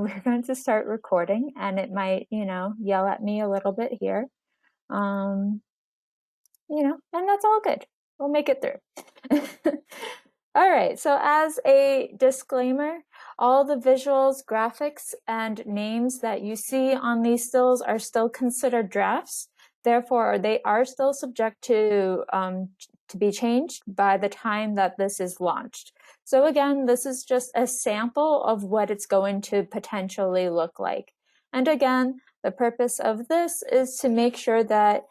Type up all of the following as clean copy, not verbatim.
we're going to start recording, and it might, yell at me a little bit here. And that's all good. We'll make it through. All right, so as a disclaimer, all the visuals, graphics, and names that you see on these stills are still considered drafts. Therefore, they are still subject to be changed by the time that this is launched. So again, this is just a sample of what it's going to potentially look like. And again, the purpose of this is to make sure that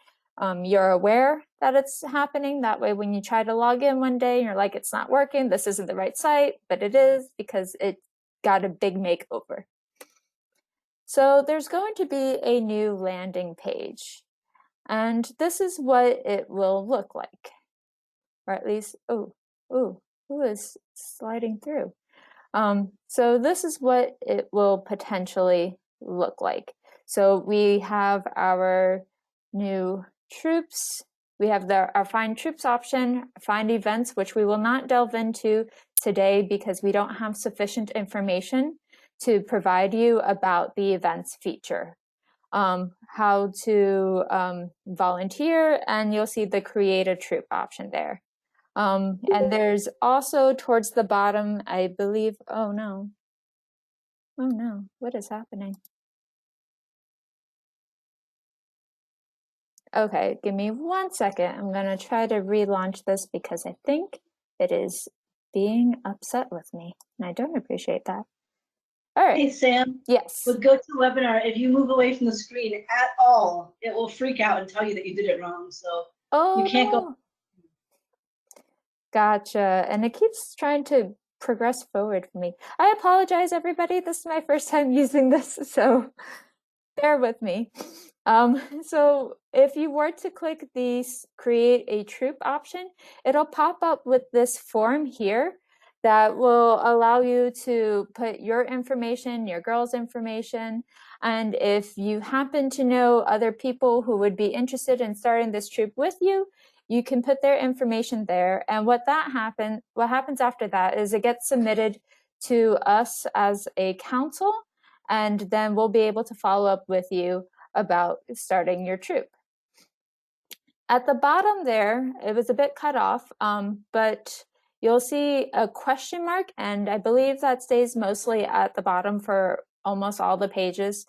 you're aware that it's happening. That way, when you try to log in one day and you're like, it's not working, this isn't the right site, but it is because it got a big makeover. So there's going to be a new landing page. And this is what it will look like. Or at least, who is sliding through? So this is what it will potentially look like. So we have our new troops. We have our find troops option, find events, which we will not delve into today because we don't have sufficient information to provide you about the events feature. How to volunteer, and you'll see the create a troop option there. And there's also towards the bottom, I believe, oh no, what is happening? Okay, give me 1 second. I'm gonna try to relaunch this because I think it is being upset with me, and I don't appreciate that. All right. Hey, Sam. Yes. With GoToWebinar, if you move away from the screen at all, it will freak out and tell you that you did it wrong. So you can't go. Gotcha. And it keeps trying to progress forward for me. I apologize, everybody. This is my first time using this, so bear with me. So if you were to click the create a troop option, it'll pop up with this form here that will allow you to put your information, your girl's information, and if you happen to know other people who would be interested in starting this troop with you, you can put their information there. And what happens after that is it gets submitted to us as a council, and then we'll be able to follow up with you about starting your troop. At the bottom there, it was a bit cut off, but you'll see a question mark, and I believe that stays mostly at the bottom for almost all the pages,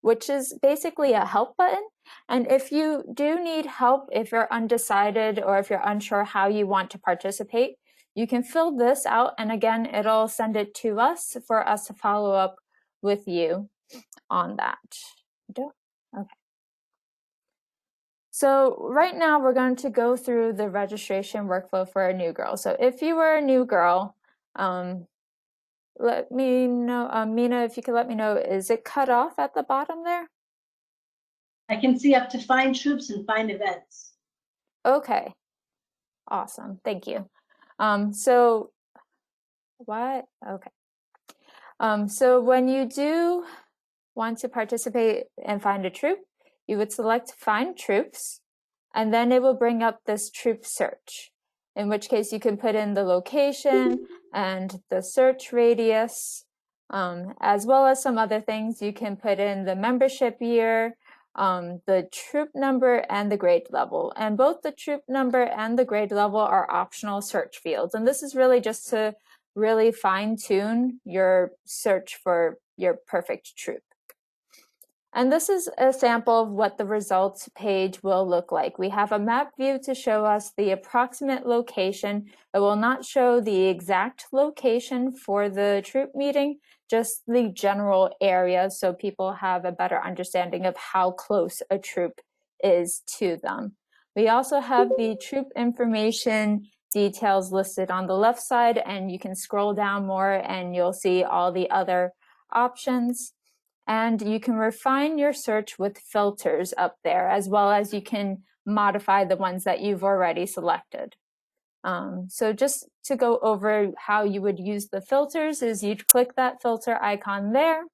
which is basically a help button. And if you do need help, if you're undecided or if you're unsure how you want to participate, you can fill this out, and again, it'll send it to us for us to follow up with you on that. Okay. So right now we're going to go through the registration workflow for a new girl. So if you were a new girl, let me know, Mina, if you could let me know, is it cut off at the bottom there? I can see up to find troops and find events. Okay, awesome, thank you. So what? Okay. So when you do want to participate and find a troop, you would select find troops, and then it will bring up this troop search, in which case you can put in the location and the search radius, as well as some other things. You can put in the membership year, the troop number, and the grade level. And both the troop number and the grade level are optional search fields. And this is really just to really fine-tune your search for your perfect troop. And this is a sample of what the results page will look like. We have a map view to show us the approximate location. It will not show the exact location for the troop meeting, just the general area, so people have a better understanding of how close a troop is to them. We also have the troop information details listed on the left side, and you can scroll down more and you'll see all the other options. And you can refine your search with filters up there, as well as you can modify the ones that you've already selected. So just to go over how you would use the filters is you'd click that filter icon there,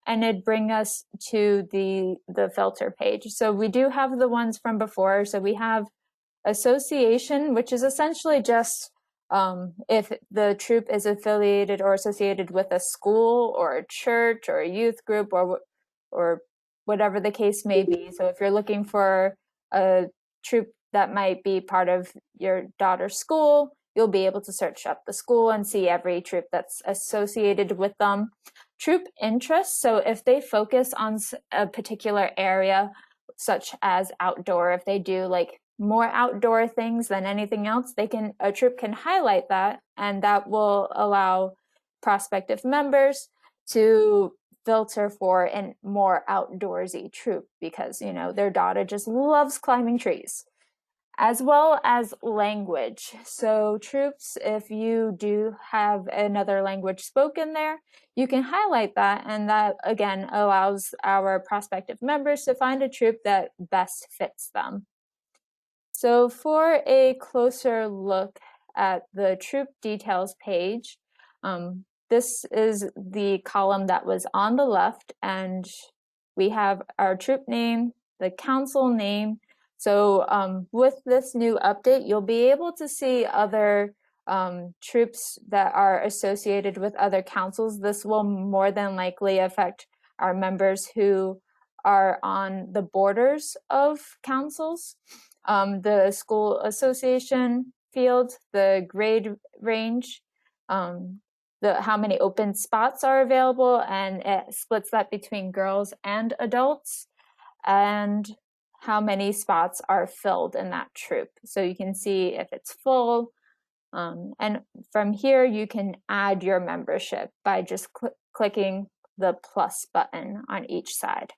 and it'd bring us to the filter page. So we do have the ones from before. So we have association, which is essentially just If the troop is affiliated or associated with a school or a church or a youth group or whatever the case may be. So if you're looking for a troop that might be part of your daughter's school, you'll be able to search up the school and see every troop that's associated with them. Troop interests, so if they focus on a particular area, such as outdoor, if they do like more outdoor things than anything else, a troop can highlight that, and that will allow prospective members to filter for a more outdoorsy troop because, you know, their daughter just loves climbing trees. As well as language. So troops, if you do have another language spoken there, you can highlight that, and that again allows our prospective members to find a troop that best fits them. So for a closer look at the troop details page, this is the column that was on the left, and we have our troop name, the council name. So with this new update, you'll be able to see other troops that are associated with other councils. This will more than likely affect our members who are on the borders of councils. The school association field, the grade range, how many open spots are available, and it splits that between girls and adults, and how many spots are filled in that troop. So you can see if it's full, and from here you can add your membership by just clicking the plus button on each side.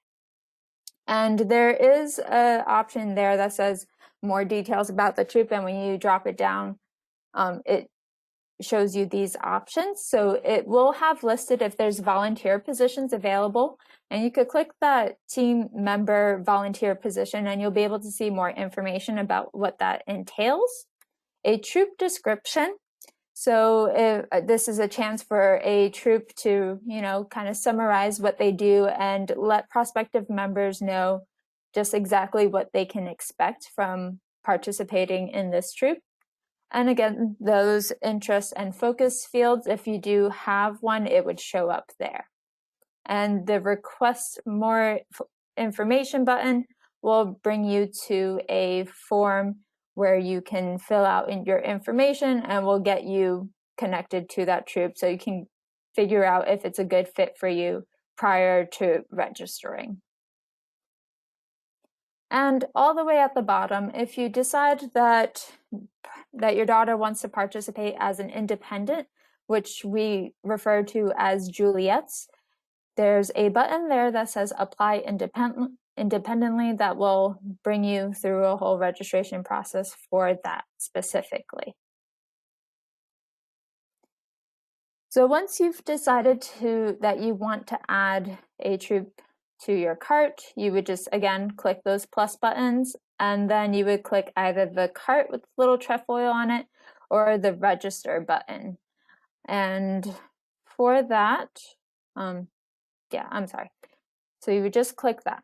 And there is an option there that says more details about the troop, and when you drop it down, it shows you these options. So it will have listed if there's volunteer positions available, and you could click that team member volunteer position and you'll be able to see more information about what that entails. A troop description. So this is a chance for a troop to, you know, kind of summarize what they do and let prospective members know just exactly what they can expect from participating in this troop. And again, those interest and focus fields, if you do have one, it would show up there. And the request more information button will bring you to a form where you can fill out your information, and will get you connected to that troop so you can figure out if it's a good fit for you prior to registering. And all the way at the bottom, if you decide that your daughter wants to participate as an independent, which we refer to as Juliet's, there's a button there that says apply independently that will bring you through a whole registration process for that specifically. So once you've decided that you want to add a troop to your cart, you would just, again, click those plus buttons, and then you would click either the cart with the little trefoil on it or the register button. And for that, so you would just click that.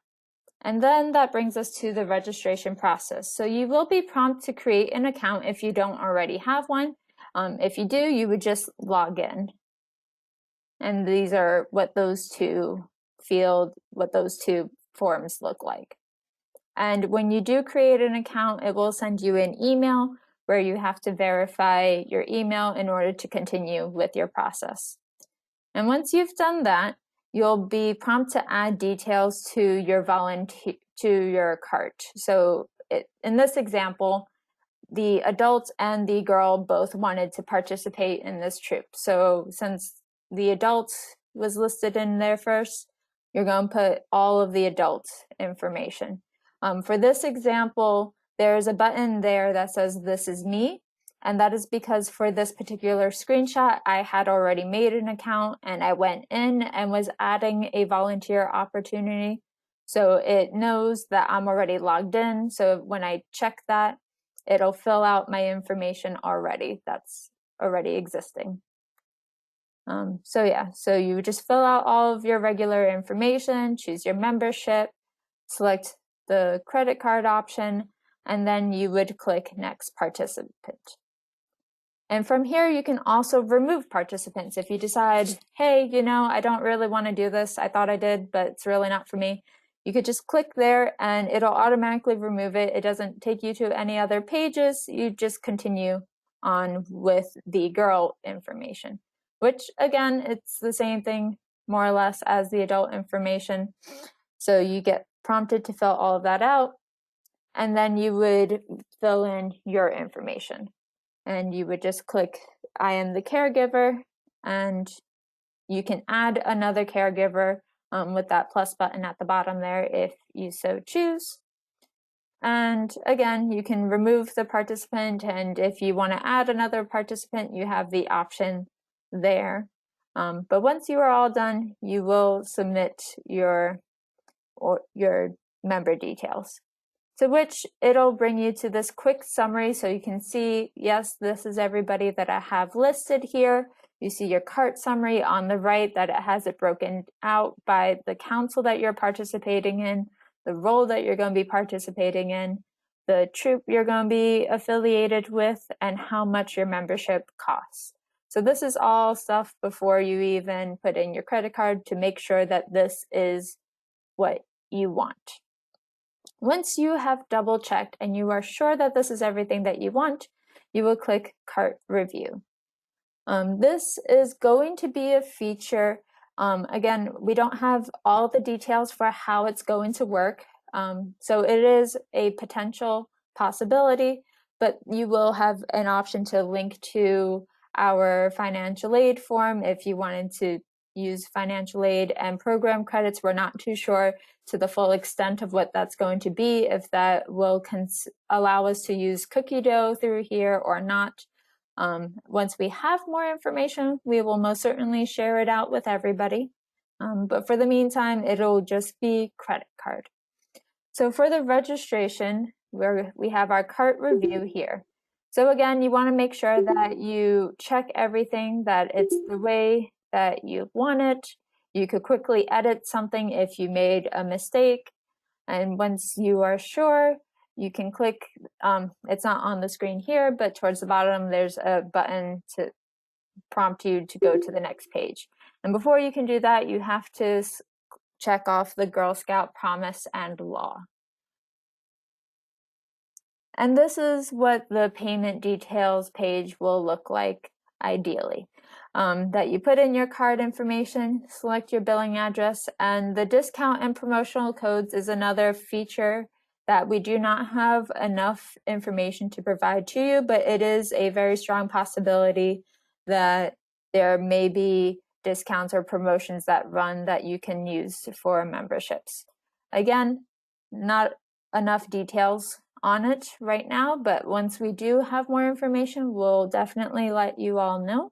And then that brings us to the registration process. So you will be prompted to create an account if you don't already have one. If you do, you would just log in. And these are what those two forms look like. And when you do create an account, it will send you an email where you have to verify your email in order to continue with your process. And once you've done that, you'll be prompted to add details to your cart. So in this example, the adult and the girl both wanted to participate in this troop. So since the adult was listed in there first, you're going to put all of the adult information. For this example, there's a button there that says "This is me," and that is because for this particular screenshot, I had already made an account and I went in and was adding a volunteer opportunity. So it knows that I'm already logged in. So when I check that, it'll fill out my information already that's already existing. So you would just fill out all of your regular information, choose your membership, select the credit card option, and then you would click Next Participant. And from here, you can also remove participants. If you decide, hey, you know, I don't really want to do this. I thought I did, but it's really not for me. You could just click there and it'll automatically remove it. It doesn't take you to any other pages. You just continue on with the girl information, which again, it's the same thing more or less as the adult information. So you get prompted to fill all of that out, and then you would fill in your information. And you would just click, I am the caregiver, and you can add another caregiver with that plus button at the bottom there if you so choose. And again, you can remove the participant, and if you want to add another participant, you have the option there. But once you are all done, you will submit your member details. To which it'll bring you to this quick summary so you can see, yes, this is everybody that I have listed here. You see your cart summary on the right that it has it broken out by the council that you're participating in, the role that you're going to be participating in, the troop you're going to be affiliated with, and how much your membership costs. So this is all stuff before you even put in your credit card to make sure that this is what you want. Once you have double checked and you are sure that this is everything that you want, you will click Cart Review. This is going to be a feature. Again, we don't have all the details for how it's going to work. So it is a potential possibility, but you will have an option to link to our financial aid form if you wanted to use financial aid and program credits. We're not too sure to the full extent of what that's going to be, if that will allow us to use cookie dough through here or not. Once we have more information, we will most certainly share it out with everybody. But for the meantime, it'll just be credit card. So for the registration, we have our cart review here. So again, you want to make sure that you check everything, that it's the way that you want it. You could quickly edit something if you made a mistake. And once you are sure, you can click, it's not on the screen here, but towards the bottom, there's a button to prompt you to go to the next page. And before you can do that, you have to check off the Girl Scout promise and law. And this is what the payment details page will look like ideally. That you put in your card information, select your billing address, and the discount and promotional codes is another feature that we do not have enough information to provide to you, but it is a very strong possibility that there may be discounts or promotions that run that you can use for memberships. Again, not enough details on it right now, but once we do have more information, we'll definitely let you all know.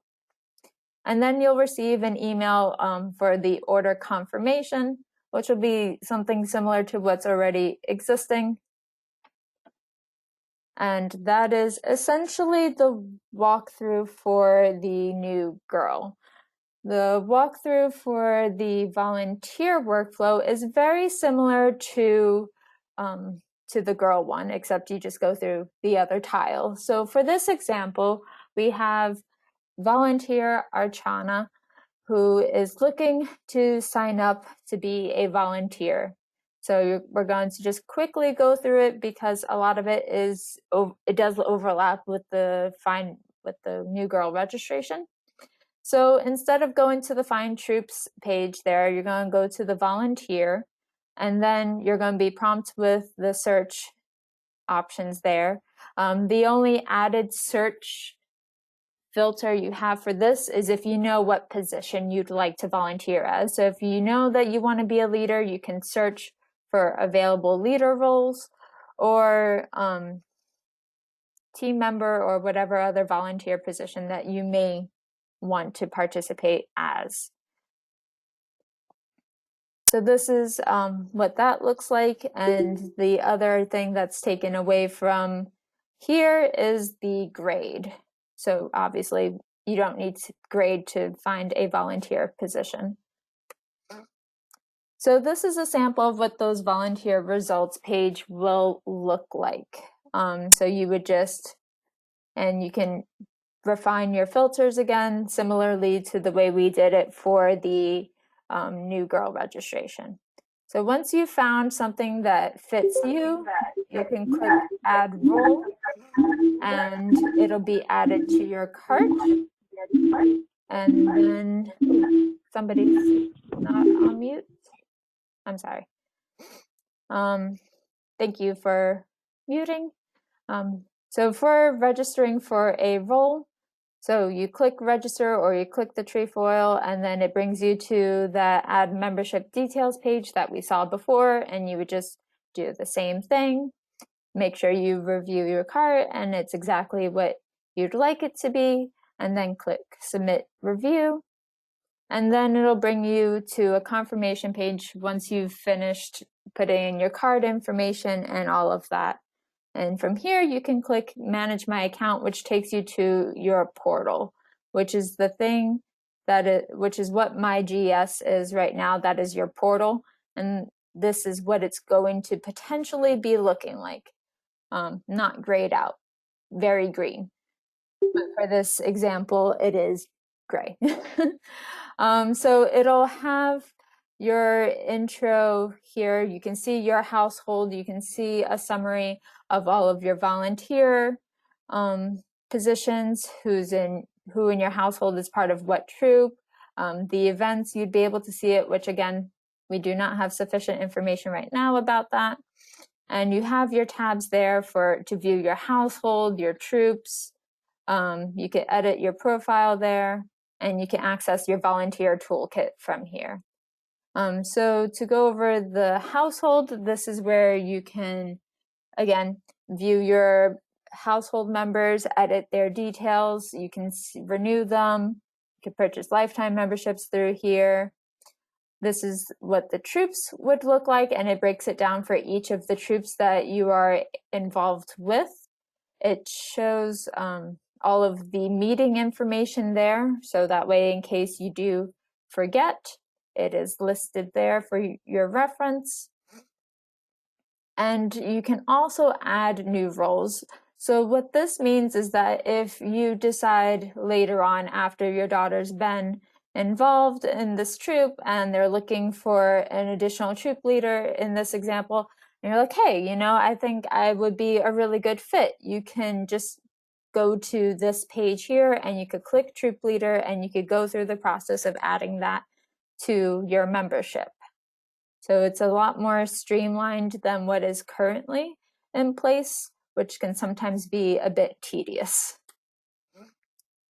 And then you'll receive an email for the order confirmation, which will be something similar to what's already existing. And that is essentially the walkthrough for the new girl. The walkthrough for the volunteer workflow is very similar to the girl one, except you just go through the other tile. So for this example, we have volunteer Archana, who is looking to sign up to be a volunteer. So we're going to just quickly go through it because a lot of it does overlap with the new girl registration. So instead of going to the Find Troops page there, you're going to go to the volunteer, and then you're going to be prompted with the search options there. The only added search filter you have for this is if you know what position you'd like to volunteer as. So if you know that you want to be a leader, you can search for available leader roles, or team member, or whatever other volunteer position that you may want to participate as. So this is what that looks like. And the other thing that's taken away from here is the grade. So obviously you don't need to grade to find a volunteer position. So this is a sample of what those volunteer results page will look like. So you would and you can refine your filters again, similarly to the way we did it for the new girl registration. So once you've found something that fits you, you can click add role and it'll be added to your cart. And then somebody's not on mute. I'm sorry. Thank you for muting. So for registering for a role, so you click register or you click the trefoil and then it brings you to the add membership details page that we saw before, and you would just do the same thing. Make sure you review your cart and it's exactly what you'd like it to be, and then click submit review. And then it'll bring you to a confirmation page once you've finished putting in your card information and all of that. And from here, you can click manage my account, which takes you to your portal, which is the thing which is what my GS is right now. That is your portal. And this is what it's going to potentially be looking like. Not grayed out, very green. But for this example, it is gray. So it'll have your intro here. You can see your household. You can see a summary of all of your volunteer positions, who in your household is part of what troop, the events, you'd be able to see it, which again, we do not have sufficient information right now about that. And you have your tabs there to view your household, your troops. You can edit your profile there, and you can access your volunteer toolkit from here. So to go over the household, this is where you can, again, view your household members, edit their details. You can renew them. You can purchase lifetime memberships through here. This is what the troops would look like, and it breaks it down for each of the troops that you are involved with. It shows all of the meeting information there, so that way in case you do forget, it is listed there for your reference. And you can also add new roles. So what this means is that if you decide later on, after your daughter's been involved in this troop and they're looking for an additional troop leader in this example, and you're like, hey, I think I would be a really good fit, you can just go to this page here and you could click troop leader and you could go through the process of adding that to your membership. So it's a lot more streamlined than what is currently in place, which can sometimes be a bit tedious.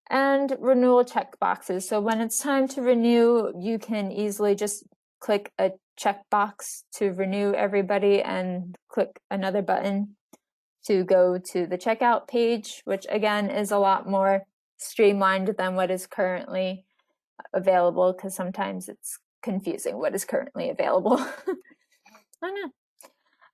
And renewal checkboxes. So when it's time to renew, you can easily just click a checkbox to renew everybody and click another button to go to the checkout page, which again is a lot more streamlined than what is currently available, because sometimes it's confusing what is currently available.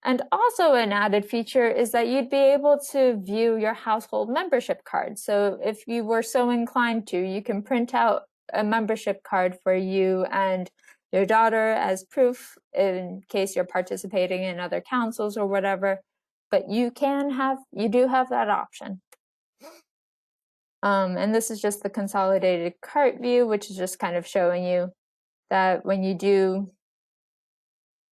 And also an added feature is that you'd be able to view your household membership card. So if you were so inclined to, you can print out a membership card for you and your daughter as proof in case you're participating in other councils or whatever. But you do have that option. And this is just the consolidated cart view, which is just kind of showing you that when you do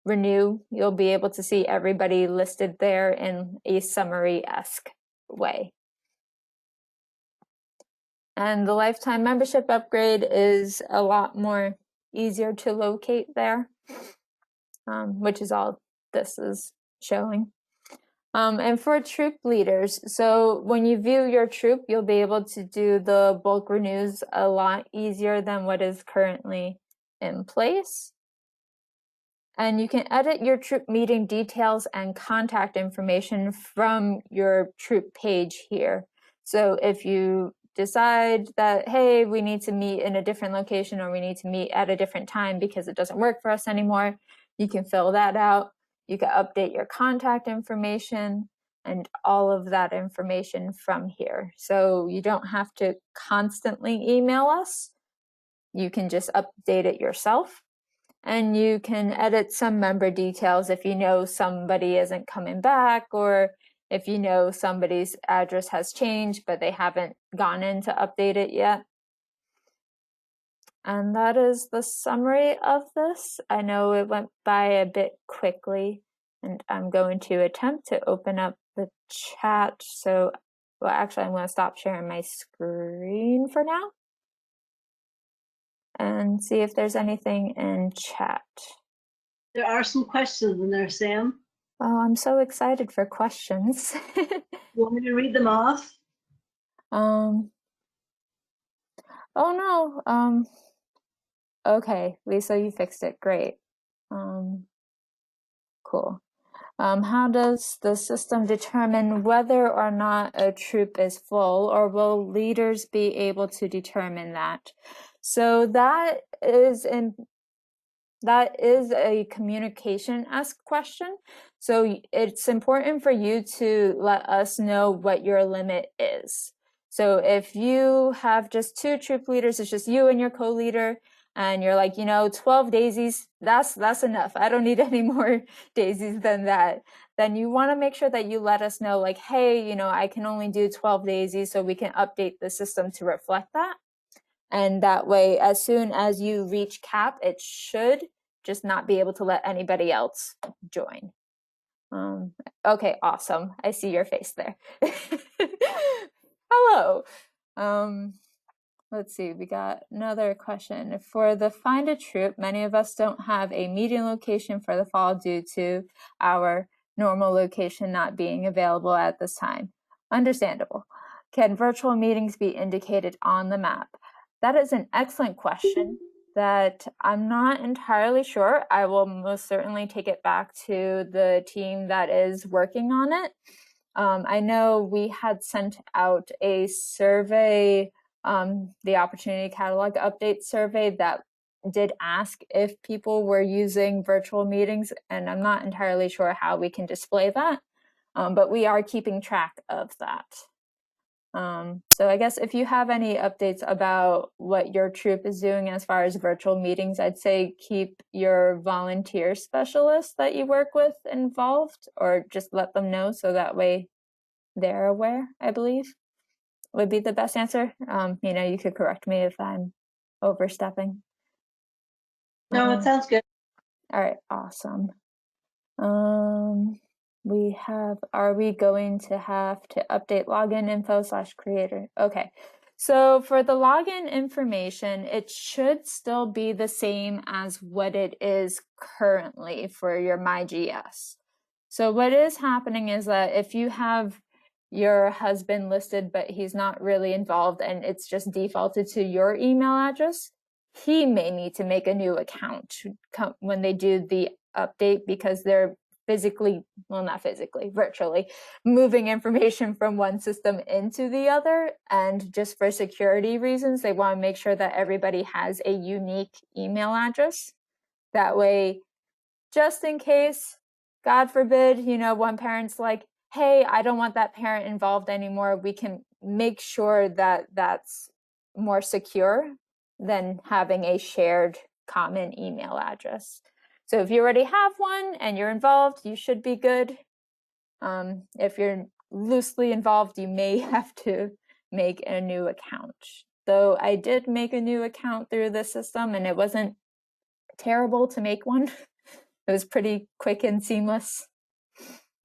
renew, you'll be able to see everybody listed there in a summary-esque way. And the lifetime membership upgrade is a lot more easier to locate there, which is all this is showing. And for troop leaders, so when you view your troop, you'll be able to do the bulk renews a lot easier than what is currently in place. And you can edit your troop meeting details and contact information from your troop page here. So if you decide that, hey, we need to meet in a different location or we need to meet at a different time because it doesn't work for us anymore, you can fill that out. You can update your contact information and all of that information from here. So you don't have to constantly email us. You can just update it yourself. And you can edit some member details if you know somebody isn't coming back or if you know somebody's address has changed, but they haven't gone in to update it yet. And that is the summary of this. I know it went by a bit quickly, and I'm going to attempt to open up the chat. So, well, actually, I'm going to stop sharing my screen for now and see if there's anything in chat. There are some questions in there, Sam. Oh, I'm so excited for questions. You want me to read them off? Oh no. Okay, Lisa, you fixed it. Great. Cool. How does the system determine whether or not a troop is full, or will leaders be able to determine that? So that is a communication-esque question. So it's important for you to let us know what your limit is. So if you have just 2 troop leaders, it's just you and your co-leader, and you're like, 12 daisies, that's enough. I don't need any more daisies than that. Then you want to make sure that you let us know, like, hey, I can only do 12 daisies, so we can update the system to reflect that. And that way, as soon as you reach cap, it should just not be able to let anybody else join. Okay, awesome. I see your face there. Hello. Let's see, we got another question. For the Find a Troop, many of us don't have a meeting location for the fall due to our normal location not being available at this time. Understandable. Can virtual meetings be indicated on the map? That is an excellent question that I'm not entirely sure. I will most certainly take it back to the team that is working on it. I know we had sent out a survey, the Opportunity Catalog Update survey, that did ask if people were using virtual meetings, and I'm not entirely sure how we can display that, but we are keeping track of that. So I guess if you have any updates about what your troop is doing as far as virtual meetings, I'd say keep your volunteer specialists that you work with involved, or just let them know so that way they're aware, I believe, would be the best answer. You could correct me if I'm overstepping. No, it sounds good. All right, awesome. Are we going to have to update login info /creator? Okay, so for the login information, it should still be the same as what it is currently for your MyGS. So what is happening is that if you have your husband listed, but he's not really involved and it's just defaulted to your email address, he may need to make a new account when they do the update, because they're virtually moving information from one system into the other. And just for security reasons, they want to make sure that everybody has a unique email address. That way, just in case, God forbid, one parent's like, hey, I don't want that parent involved anymore, we can make sure that that's more secure than having a shared common email address. So if you already have one and you're involved, you should be good. If you're loosely involved, you may have to make a new account. Though I did make a new account through the system, and it wasn't terrible to make one. It was pretty quick and seamless.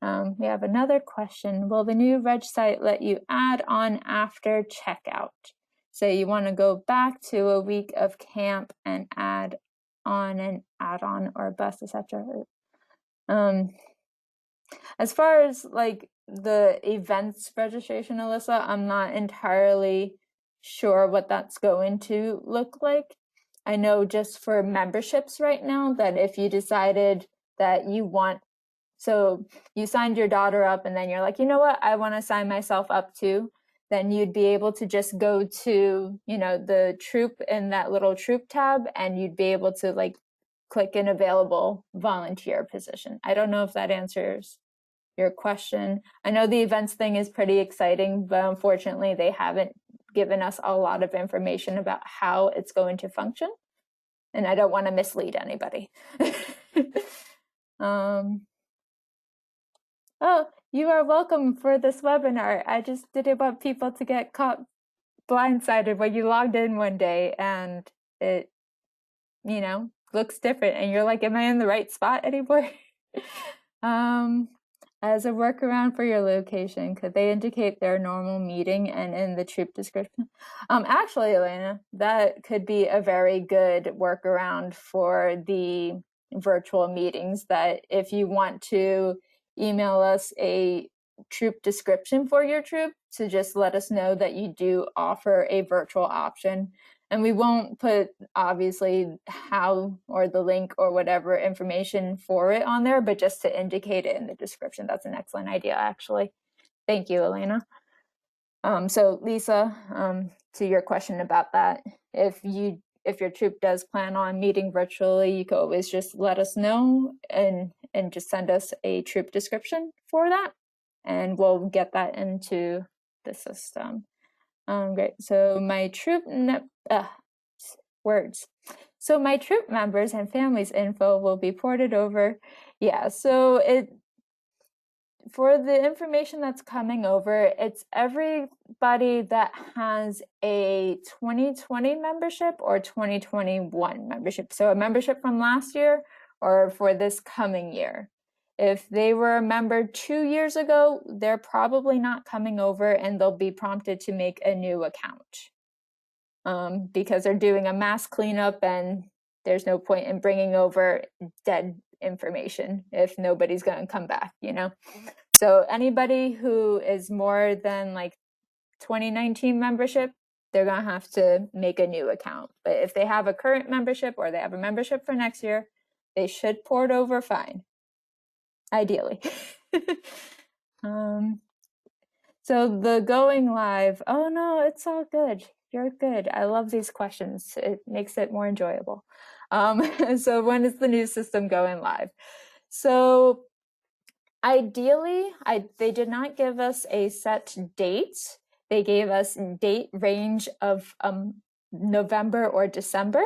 We have another question. Will the new reg site let you add on after checkout? Say you want to go back to a week of camp and add on an add-on or bus, etc. As far as like the events registration, Alyssa, I'm not entirely sure what that's going to look like. I know just for memberships right now that if you decided that so you signed your daughter up and then you're like, you know what, I want to sign myself up too, then you'd be able to just go to, the troop in that little troop tab, and you'd be able to like click an available volunteer position. I don't know if that answers your question. I know the events thing is pretty exciting, but unfortunately they haven't given us a lot of information about how it's going to function, and I don't want to mislead anybody. Oh, You are welcome for this webinar. I just didn't want people to get caught blindsided when you logged in one day and it, you know, looks different and you're like, am I in the right spot anymore? As a workaround for your location, could they indicate their normal meeting and in the troop description? Actually, Elena, that could be a very good workaround for the virtual meetings, that if you want to email us a troop description for your troop, to just let us know that you do offer a virtual option. And we won't put, obviously, how or the link or whatever information for it on there, but just to indicate it in the description. That's an excellent idea, actually. Thank you, Elena. So Lisa, to your question about that, if your troop does plan on meeting virtually, you can always just let us know and just send us a troop description for that, and we'll get that into the system. Great. So my troop words. So my troop members and families info will be ported over. Yeah. So for the information that's coming over, it's everybody that has a 2020 membership or 2021 membership. So a membership from last year or for this coming year. If they were a member 2 years ago, they're probably not coming over and they'll be prompted to make a new account because they're doing a mass cleanup and there's no point in bringing over dead information if nobody's going to come back, you know? So anybody who is more than like 2019 membership, they're going to have to make a new account. But if they have a current membership or they have a membership for next year, they should port over fine. Ideally. So the going live, oh no, it's all good. You're good. I love these questions. It makes it more enjoyable. So when is the new system going live? So ideally, they did not give us a set date. They gave us date range of November or December.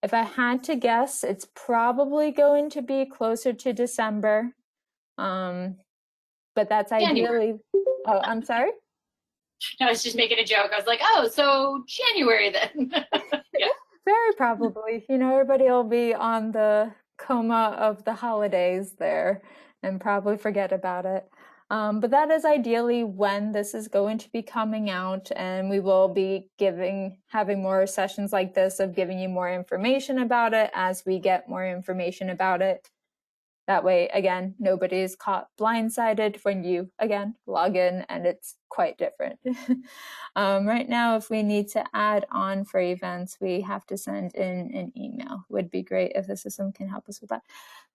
If I had to guess, it's probably going to be closer to December. But that's ideally. January. Oh, I'm sorry? I was just making a joke. I was like, oh, so January then. Yeah. Very probably. You know, everybody will be on the coma of the holidays there and probably forget about it. But that is ideally when this is going to be coming out, and we will be having more sessions like this of giving you more information about it as we get more information about it. That way, again, nobody is caught blindsided when you, again, log in and it's quite different. Right now, if we need to add on for events, we have to send in an email. Would be great if the system can help us with that.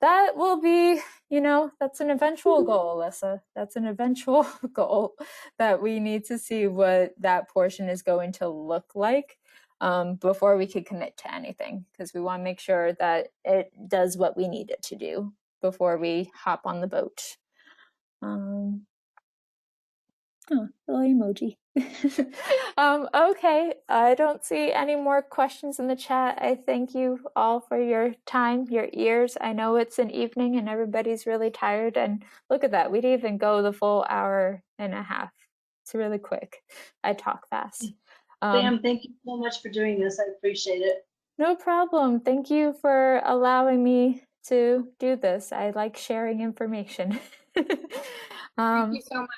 That will be, you know, that's an eventual goal, Alyssa. That's an eventual goal that we need to see what that portion is going to look like before we could commit to anything, because we want to make sure that it does what we need it to do before we hop on the boat. Oh, little emoji. Okay, I don't see any more questions in the chat. I thank you all for your time, your ears. I know it's an evening and everybody's really tired, and look at that, we didn't even go the full hour and a half. It's really quick. I talk fast. Sam, thank you so much for doing this. I appreciate it. No problem. Thank you for allowing me to do this. I like sharing information. Thank you so much.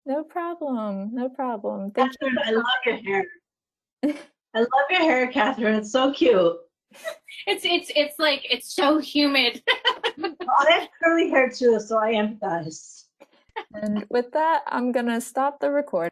No problem. No problem. Thank Catherine, you. I love your hair. I love your hair, Catherine. It's so cute. It's like, it's so humid. I have curly hair too, so I empathize. And with that, I'm gonna stop the recording.